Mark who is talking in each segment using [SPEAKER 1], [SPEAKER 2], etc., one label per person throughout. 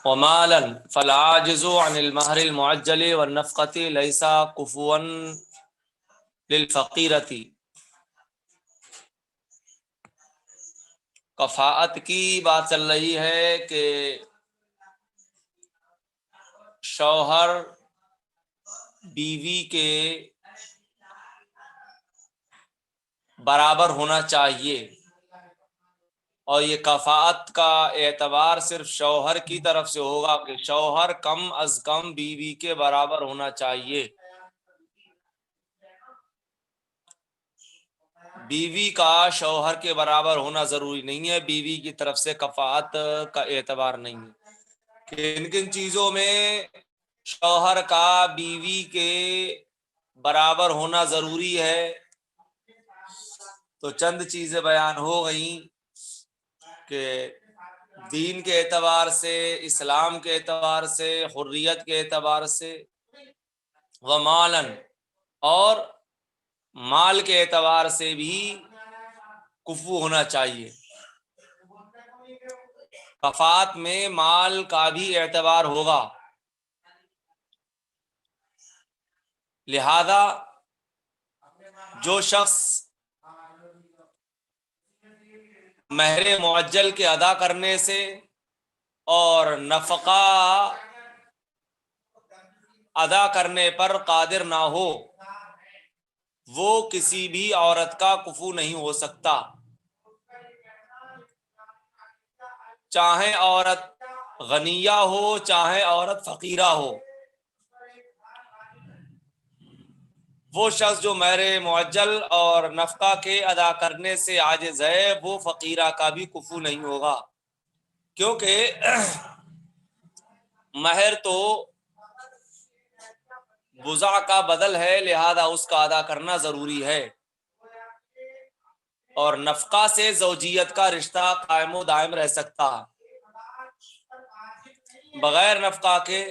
[SPEAKER 1] ومالا فالعاجز عن المهر المعجل والنفقة ليس كفوا للفقيرة. کفاءت کی بات چل رہی ہے کہ شوہر بیوی کے برابر ہونا چاہیے، اور یہ کفاءت کا اعتبار صرف شوہر کی طرف سے ہوگا کہ شوہر کم از کم بیوی کے برابر ہونا چاہیے۔ بیوی کا شوہر کے برابر ہونا ضروری نہیں ہے، بیوی کی طرف سے کفاءت کا اعتبار نہیں ہے۔ کن کن چیزوں میں شوہر کا بیوی کے برابر ہونا ضروری ہے؟ تو چند چیزیں بیان ہو گئیں کہ دین کے اعتبار سے، اسلام کے اعتبار سے، حریت کے اعتبار سے، ومالن، اور مال کے اعتبار سے بھی کفو ہونا چاہیے۔ کفاءت میں مال کا بھی اعتبار ہوگا، لہذا جو شخص مہر معجل کے ادا کرنے سے اور نفقہ ادا کرنے پر قادر نہ ہو، وہ کسی بھی عورت کا کفو نہیں ہو سکتا، چاہے عورت غنیہ ہو چاہے عورت فقیرہ ہو۔ وہ شخص جو مہر معجل اور نفقہ کے ادا کرنے سے عاجز ہے، وہ فقیرہ کا بھی کفو نہیں ہوگا، کیونکہ مہر تو وضع کا بدل ہے، لہذا اس کا ادا کرنا ضروری ہے، اور نفقہ سے زوجیت کا رشتہ قائم و دائم رہ سکتا، بغیر نفقہ کے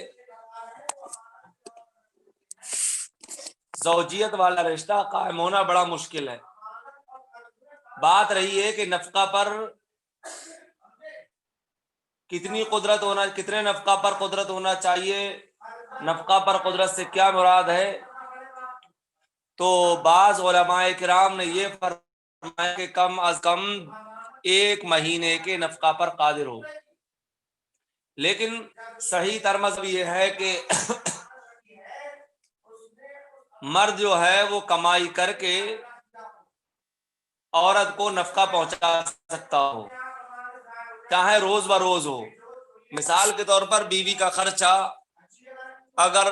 [SPEAKER 1] زوجیت والا رشتہ قائم ہونا بڑا مشکل ہے۔ بات رہی ہے کہ نفقہ پر کتنے نفقہ پر قدرت ہونا چاہیے، نفقہ پر قدرت سے کیا مراد ہے؟ تو بعض علماء کرام نے یہ فرمایا کہ کم از کم 1 مہینے کے نفقہ پر قادر ہو، لیکن صحیح ترمذ یہ ہے کہ مرد جو ہے وہ کمائی کر کے عورت کو نفقہ پہنچا سکتا ہو، چاہے روز بروز ہو۔ مثال کے طور پر بیوی کا خرچہ اگر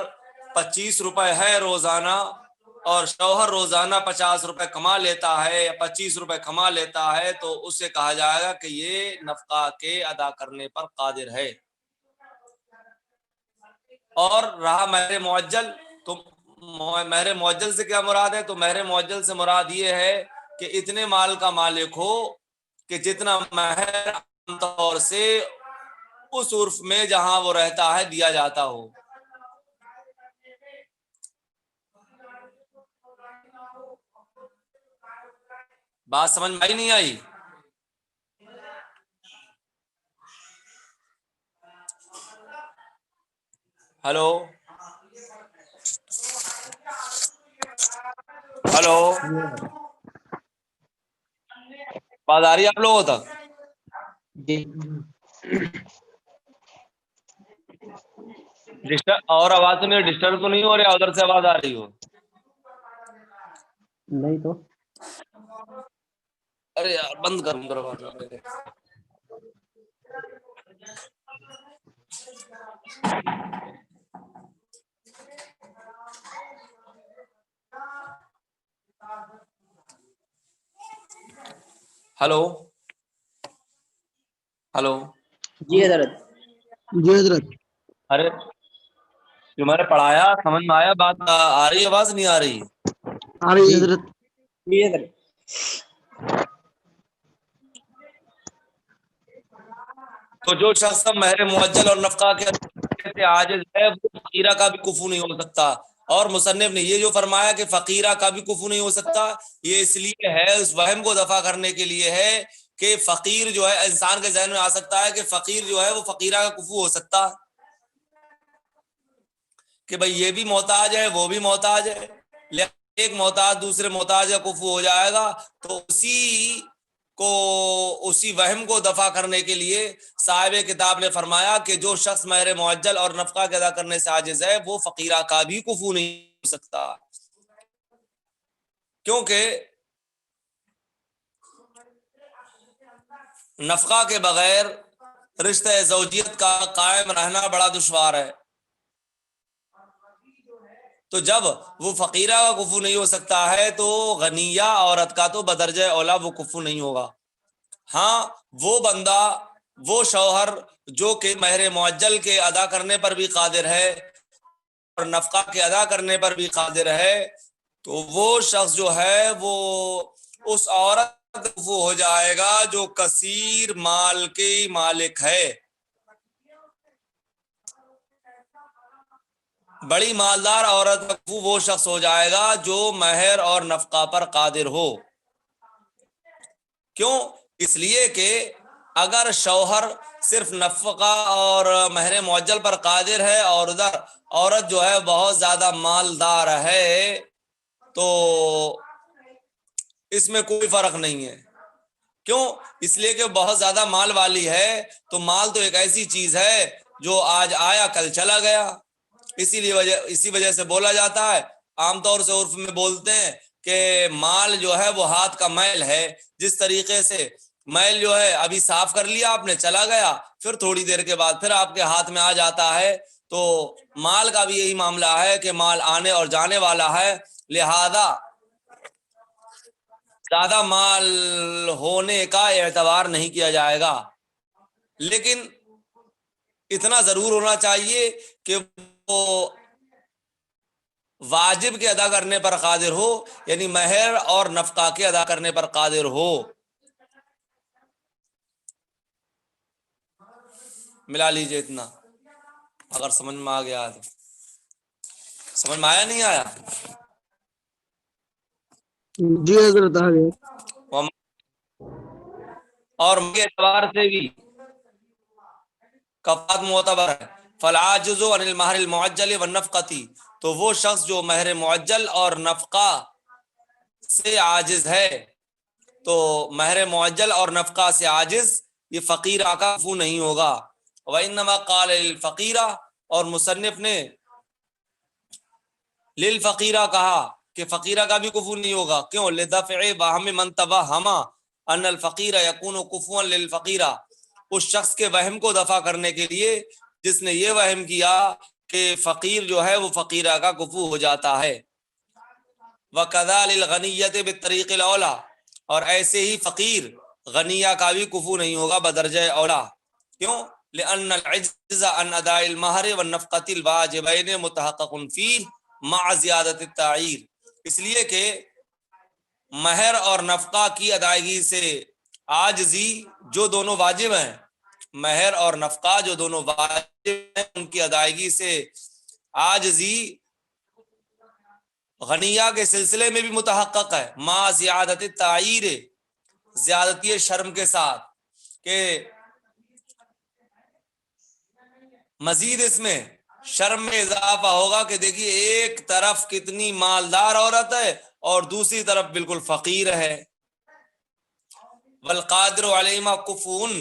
[SPEAKER 1] 25 روپے ہے روزانہ، اور شوہر روزانہ 50 روپے کما لیتا ہے یا 25 روپے کما لیتا ہے، تو اسے کہا جائے گا کہ یہ نفقہ کے ادا کرنے پر قادر ہے۔ اور رہا مہر معجل، تو مہر معجل سے کیا مراد ہے؟ تو مہر معجل سے مراد یہ ہے کہ اتنے مال کا مالک ہو کہ جتنا مہر عام طور سے اس عرف میں جہاں وہ رہتا ہے دیا جاتا ہو۔ بات سمجھ میں آئی نہیں آئی؟ ہلو ہلو، بات آ رہی ہے آپ لوگوں تک؟ اور آواز تو نہیں ڈسٹرب تو نہیں ہو رہا؟ ادھر سے آواز آ رہی ہو؟
[SPEAKER 2] نہیں تو
[SPEAKER 1] ارے یار بند کروں دروازہ۔ ہلو ہلو،
[SPEAKER 2] جی حضرت
[SPEAKER 1] ارے جو میں نے پڑھایا سمجھ میں آیا؟ بات آ رہی ہے؟ آواز نہیں آ رہی؟
[SPEAKER 2] آ رہی حضرت۔ جی حضرت۔
[SPEAKER 1] تو جو شخص مہر معجل اور نفقہ کے عاجز ہے، وہ فقیرہ کا بھی کفو نہیں ہو سکتا۔ اور مصنف نے یہ جو فرمایا کہ فقیرہ کا بھی کفو نہیں ہو سکتا، یہ اس لیے ہے، اس وہم کو دفع کرنے کے لیے ہے کہ فقیر جو ہے، انسان کے ذہن میں آ سکتا ہے کہ فقیر جو ہے وہ فقیرہ کا کفو ہو سکتا ہے کہ بھئی یہ بھی محتاج ہے وہ بھی محتاج ہے، ایک محتاج دوسرے محتاج کا کفو ہو جائے گا. تو اسی وہم کو دفع کرنے کے لیے صاحب کتاب نے فرمایا کہ جو شخص مہر معجل اور نفقہ کے ادا کرنے سے عاجز ہے وہ فقیرہ کا بھی کفو نہیں ہو سکتا، کیونکہ نفقہ کے بغیر رشتہ زوجیت کا قائم رہنا بڑا دشوار ہے. تو جب وہ فقیرہ کا کفو نہیں ہو سکتا ہے تو غنیہ عورت کا تو بدرجہ اولا وہ کفو نہیں ہوگا. ہاں وہ بندہ، وہ شوہر جو کہ مہر معجل کے ادا کرنے پر بھی قادر ہے اور نفقہ کے ادا کرنے پر بھی قادر ہے، تو وہ شخص جو ہے وہ اس عورت کا کفو ہو جائے گا جو کثیر مال کے مالک ہے. بڑی مالدار عورت کا کفو وہ شخص ہو جائے گا جو مہر اور نفقہ پر قادر ہو. کیوں؟ اس لیے کہ اگر شوہر صرف نفقہ اور مہر معجل پر قادر ہے اور ادھر عورت جو ہے بہت زیادہ مالدار ہے تو اس میں کوئی فرق نہیں ہے. کیوں؟ اس لیے کہ بہت زیادہ مال والی ہے تو مال تو ایک ایسی چیز ہے جو آج آیا کل چلا گیا. اسی وجہ سے بولا جاتا ہے، عام طور سے عرف میں بولتے ہیں کہ مال جو ہے وہ ہاتھ کا میل ہے. جس طریقے سے میل جو ہے ابھی صاف کر لیا آپ نے، چلا گیا، پھر تھوڑی دیر کے بعد پھر آپ کے ہاتھ میں آ جاتا ہے، تو مال کا بھی یہی معاملہ ہے کہ مال آنے اور جانے والا ہے. لہذا زیادہ مال ہونے کا اعتبار نہیں کیا جائے گا، لیکن اتنا ضرور ہونا چاہیے کہ وہ واجب کے ادا کرنے پر قادر ہو، یعنی مہر اور نفقہ کے ادا کرنے پر قادر ہو. ملا لیجئے اتنا، اگر سمجھ میں آ گیا تو. سمجھ میں آیا نہیں آیا؟
[SPEAKER 2] جی حضرت آ گیا.
[SPEAKER 1] اور کے اعتبار سے بھی کفات معتبر ہے. فالعاجز عن المہر المعجل والنفقۃ، تو وہ شخص جو مہر معجل اور نفقہ سے عاجز ہے، تو مہر معجل اور نفقہ سے عاجز یہ فقیرہ کا کفو نہیں ہوگا. وانما قال للفقیرہ، اور مصنف نے للفقیرہ کہا کہ فقیرہ کا بھی کفو نہیں ہوگا. کیوں؟ لدفع وہم من توہم ان الفقیر یکون کفوا للفقیرہ، اس شخص کے وہم کو دفع کرنے کے لیے جس نے یہ وہم کیا کہ فقیر جو ہے وہ فقیرہ کا کفو ہو جاتا ہے. وَكَذَا لِلْغَنِيَّةِ بِالطَّرِيقِ الْأَوْلَى، اور ایسے ہی فقیر غنیہ کا بھی کفو نہیں ہوگا بدرجہ اولا. کیوں؟ لأن العجز عن اداء المہر والنفقة الواجبین متحقق فیہ مع زیادت التعیر، اس لیے کہ مہر اور نفقہ کی ادائیگی سے عاجزی، جو دونوں واجب ہیں، مہر اور نفقہ جو دونوں واجب ہیں، ان کی ادائیگی سے عاجزی غنیہ کے سلسلے میں بھی متحقق ہے مع زیادت التعیر، زیادتی شرم کے ساتھ، کہ مزید اس میں شرم میں اضافہ ہوگا کہ دیکھیے ایک طرف کتنی مالدار عورت ہے اور دوسری طرف بالکل فقیر ہے. والقادر علیہما کفون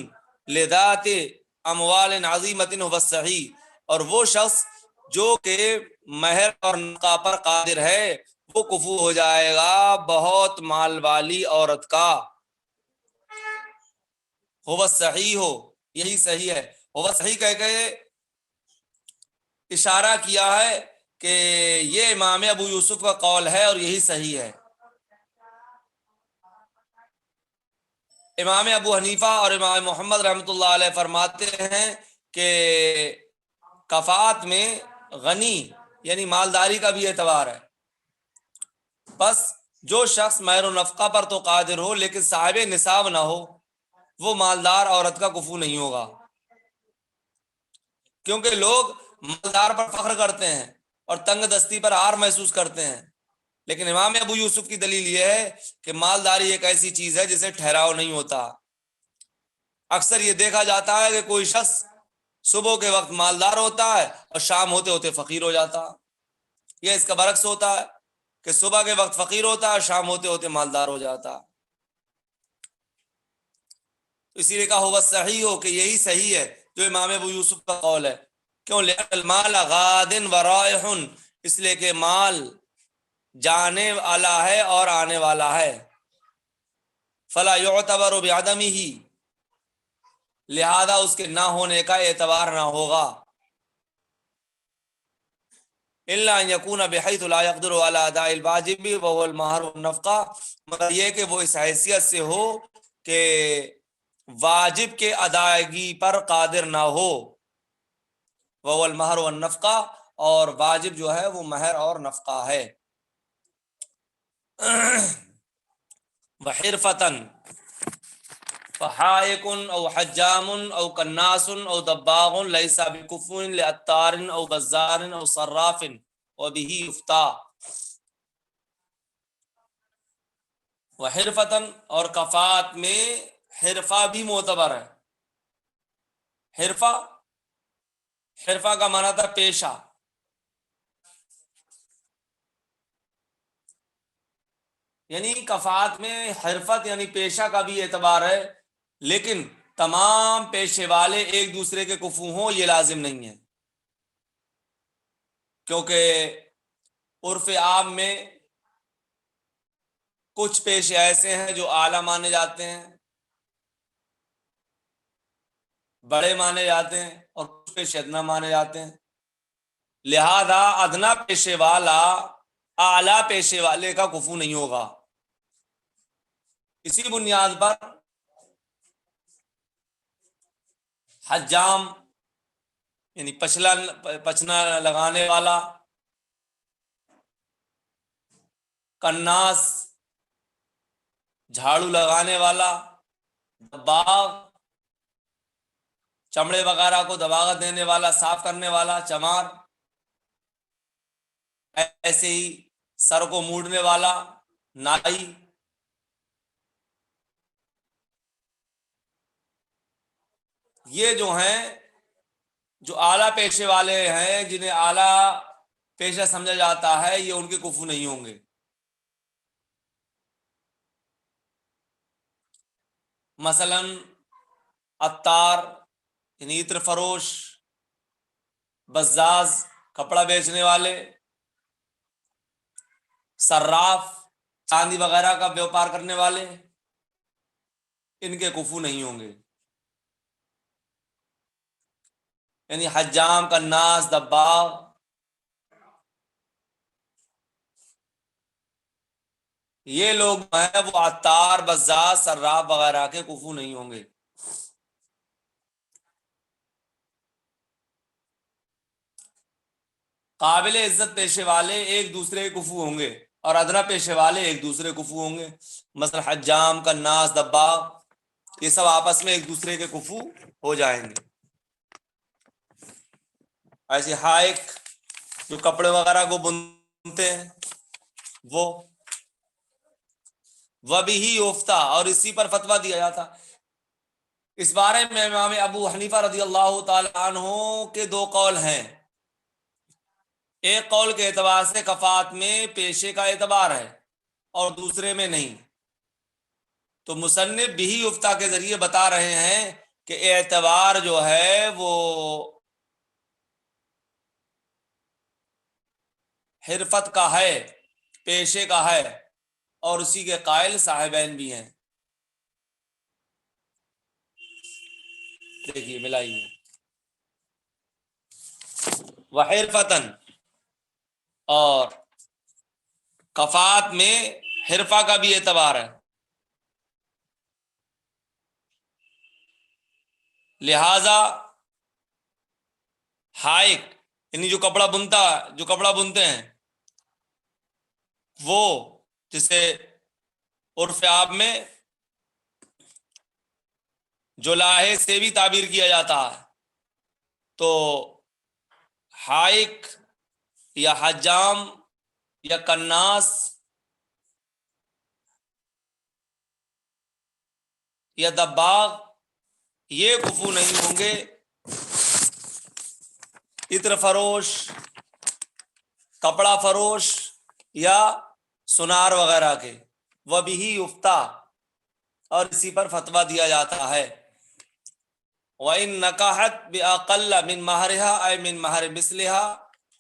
[SPEAKER 1] لذات اموال عظیمت هو الصحیح، اور وہ شخص جو کہ مہر اور نفقہ پر قادر ہے وہ کفو ہو جائے گا بہت مال والی عورت کا. هو الصحیح ہو، یہی صحیح ہے. هو صحیح کہہ کے اشارہ کیا ہے کہ یہ امام ابو یوسف کا قول ہے اور یہی صحیح ہے. امام ابو حنیفہ اور امام محمد رحمۃ اللہ علیہ فرماتے ہیں کہ کفات میں غنی یعنی مالداری کا بھی اعتبار ہے. بس جو شخص مہر و نفقہ پر تو قادر ہو لیکن صاحب نصاب نہ ہو، وہ مالدار عورت کا کفو نہیں ہوگا. کیونکہ لوگ مالدار پر فخر کرتے ہیں اور تنگ دستی پر عار محسوس کرتے ہیں، لیکن امام ابو یوسف کی دلیل یہ ہے کہ مالداری ایک ایسی چیز ہے جسے ٹھہراؤ نہیں ہوتا. اکثر یہ دیکھا جاتا ہے کہ کوئی شخص صبح کے وقت مالدار ہوتا ہے اور شام ہوتے ہوتے فقیر ہو جاتا ہے. یہ اس کا برعکس ہوتا ہے کہ صبح کے وقت فقیر ہوتا ہے اور شام ہوتے ہوتے مالدار ہو جاتا ہے. اسی لیے کہا ہوا صحیح ہو کہ یہی صحیح ہے جو امام ابو یوسف کا قول ہے. کیوں؟ لأن المال غاد ورائح، اس لیے کہ مال جانے والا ہے اور آنے والا ہے. فلا يعتبر بعدمه، لہذا اس کے نہ ہونے کا اعتبار نہ ہوگا. الا ان يكون بحيث لا يقدر على اداء الواجب وهو المہر والنفقہ، مگر یہ کہ وہ اس حیثیت سے ہو کہ واجب کے ادائیگی پر قادر نہ ہو، وهو المہر والنفقہ، اور واجب جو ہے وہ مہر اور نفقہ ہے. وحرفتن فحائق او حجام او کناس او دباغ لیس بکفو لعطار او بزار او صراف وبه یفتیٰ. وحرفتن، اور کفات میں حرفہ بھی معتبر ہے. حرفہ کا معنی تھا پیشہ، یعنی کفات میں حرفت یعنی پیشہ کا بھی اعتبار ہے، لیکن تمام پیشے والے ایک دوسرے کے کفو ہوں یہ لازم نہیں ہے، کیونکہ عرف عام میں کچھ پیشے ایسے ہیں جو اعلیٰ مانے جاتے ہیں، بڑے مانے جاتے ہیں، اور کچھ پیشے ادنا مانے جاتے ہیں. لہذا ادنا پیشے والا اعلیٰ پیشے والے کا کفو نہیں ہوگا. اسی بنیاد پر حجام یعنی پچنا لگانے والا، کناس جھاڑو لگانے والا، دباغ چمڑے وغیرہ کو دباغت دینے والا، صاف کرنے والا، چمار، ایسے ہی سر کو موڑنے والا نائی، یہ جو ہیں جو اعلیٰ پیشے والے ہیں، جنہیں اعلیٰ پیشہ سمجھا جاتا ہے، یہ ان کے کفو نہیں ہوں گے. مثلا عطار یعنی عطر فروش، بزاز کپڑا بیچنے والے، صراف چاندی وغیرہ کا بیوپار کرنے والے، ان کے کفو نہیں ہوں گے. یعنی حجام، کناس، دباغ، یہ لوگ ہیں وہ عطار، بزاز، صراف وغیرہ کے کفو نہیں ہوں گے. قابل عزت پیشے والے ایک دوسرے کے کفو ہوں گے، اور ادنا پیشے والے ایک دوسرے کے کفو ہوں گے. مثلا حجام، کناس، دباغ، یہ سب آپس میں ایک دوسرے کے کفو ہو جائیں گے. ایسے حائق جو کپڑے وغیرہ کو بنتے ہیں وہ بھی ہی یفتیٰ، اور اسی پر فتویٰ دیا جاتا. اس بارے میں امام ابو حنیفہ رضی اللہ تعالی عنہ کے دو قول ہیں. ایک قول کے اعتبار سے کفات میں پیشے کا اعتبار ہے اور دوسرے میں نہیں. تو مصنف بھی یفتیٰ کے ذریعے بتا رہے ہیں کہ اعتبار جو ہے وہ حرفت کا ہے، پیشے کا ہے، اور اسی کے قائل صاحبین بھی ہیں. دیکھیے ملائیے، وحرفتن، اور کفات میں حرفہ کا بھی اعتبار ہے، لہذا حائق یعنی جو کپڑا بنتے ہیں وہ، جسے عرف عام میں جو لاہے سے بھی تعبیر کیا جاتا ہے، تو حائق یا حجام یا کناس یا دباغ یہ کفو نہیں ہوں گے عطر فروش، کپڑا فروش یا سنار وغیرہ کے. وبہ یفتا، اور اسی پر فتویٰ دیا جاتا ہے. وَإِن نَكَحَتْ بِأَقَلَّ مِن مَهْرِهَا أي من مہر مثلها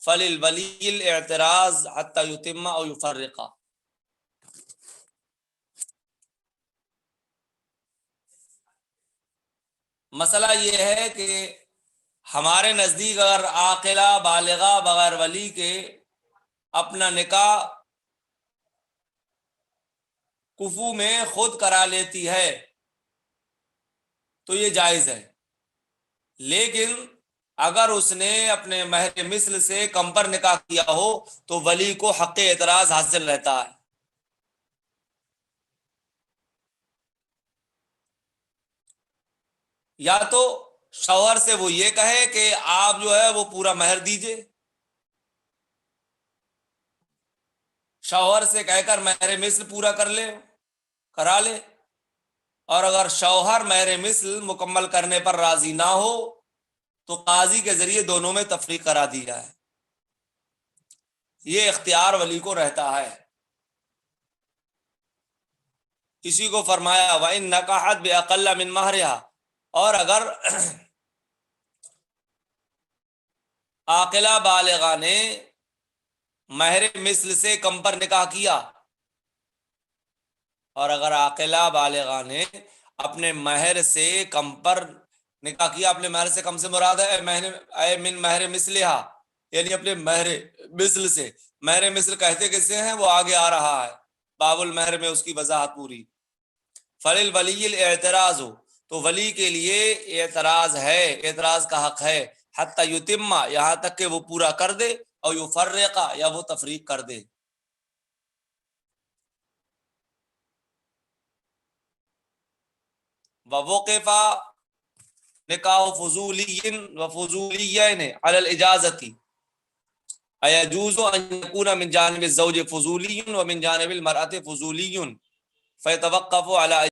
[SPEAKER 1] فَلِلْوَلِيِّ الْاعْتِرَاض حَتَّى يُتِمَّ أو يُفَرِّقَ. مسئلہ یہ ہے کہ ہمارے نزدیک اگر عاقلہ بالغہ بغیر ولی کے اپنا نکاح کفو میں خود کرا لیتی ہے تو یہ جائز ہے، لیکن اگر اس نے اپنے مہر مثل سے کم پر نکاح کیا ہو تو ولی کو حق اعتراض حاصل رہتا ہے. یا تو شوہر سے وہ یہ کہے کہ آپ جو ہے وہ پورا مہر دیجئے، شوہر سے کہہ کر مہر مثل پورا کرا لے، اور اگر شوہر مہر مثل مکمل کرنے پر راضی نہ ہو تو قاضی کے ذریعے دونوں میں تفریق کرا دی جائے. یہ اختیار ولی کو رہتا ہے. اسی کو فرمایا وَإِن نَكَحَتْ بِأَقَلَّ مِن مَهْرِهَا، اور اگر عاقلہ بالغہ نے مہر مثل سے کم پر نکاح کیا، اور اگر عاقلہ بالغہ نے اپنے مہر سے کم پر نکاح کیا، اپنے مہر سے کم سے مراد ہے اے من مہر مثلہا، یعنی اپنے مہر مثل سے. مہر مثل کہتے کسے ہیں وہ آگے آ رہا ہے باب المہر میں، اس کی وضاحت پوری. فللولی الاعتراض، تو ولی کے لیے اعتراض ہے، اعتراض کا حق ہے. حتی یتم، یہاں تک کہ وہ پورا کر دے، اور یفرق، یا وہ تفریق کر دے. ووقف نکاح فضولی و فضولین علی الاجازت ایجوز ان یکون من جانب الزوج فضولی و من جانب المرأة فضولی فیتوقف علی